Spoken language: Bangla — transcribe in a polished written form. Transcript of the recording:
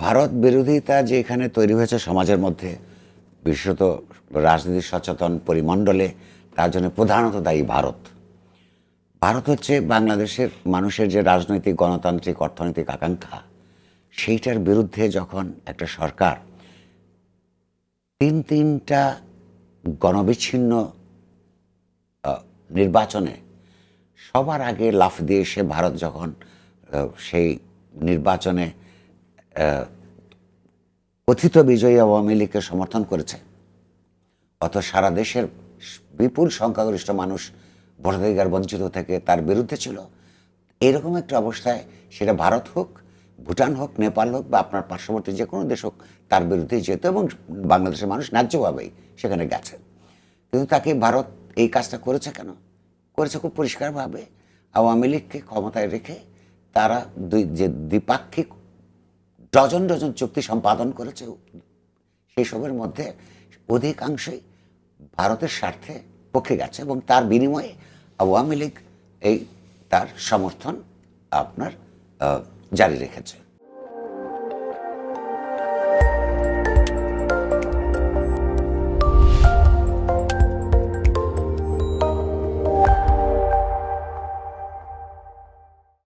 ভারত বিরোধিতা যে এখানে তৈরি হয়েছে সমাজের মধ্যে, বিশেষত রাজনীতি সচেতন পরিমণ্ডলে, তার জন্য প্রধানত দায়ী ভারত। ভারত হচ্ছে বাংলাদেশের মানুষের যে রাজনৈতিক, গণতান্ত্রিক, অর্থনৈতিক আকাঙ্ক্ষা, সেইটার বিরুদ্ধে যখন একটা সরকার তিনটা গণবিচ্ছিন্ন নির্বাচনে সবার আগে লাফ দিয়ে এসে ভারত যখন সেই নির্বাচনে কথিত বিজয়ী আওয়ামী লীগকে সমর্থন করেছে, অত সারা দেশের বিপুল সংখ্যাগরিষ্ঠ মানুষ ভোটাধিকার বঞ্চিত থেকে তার বিরুদ্ধে ছিল। এরকম একটা অবস্থায় সেটা ভারত হোক, ভুটান হোক, নেপাল হোক বা আপনার পার্শ্ববর্তী যে কোনো দেশ হোক, তার বিরুদ্ধেই যেত এবং বাংলাদেশের মানুষ ন্যায্যভাবেই সেখানে গেছে। কিন্তু তাকে ভারত এই কাজটা করেছে কেন? করেছে খুব পরিষ্কারভাবে, আওয়ামী লীগকে ক্ষমতায় রেখে তারা যে দ্বিপাক্ষিক ডজন ডজন চুক্তি সম্পাদন করেছে, সেই সবের মধ্যে অধিকাংশই ভারতের স্বার্থে পক্ষে গেছে এবং তার বিনিময়ে আওয়ামী লীগ তার সমর্থন আপনার জারি রেখেছে।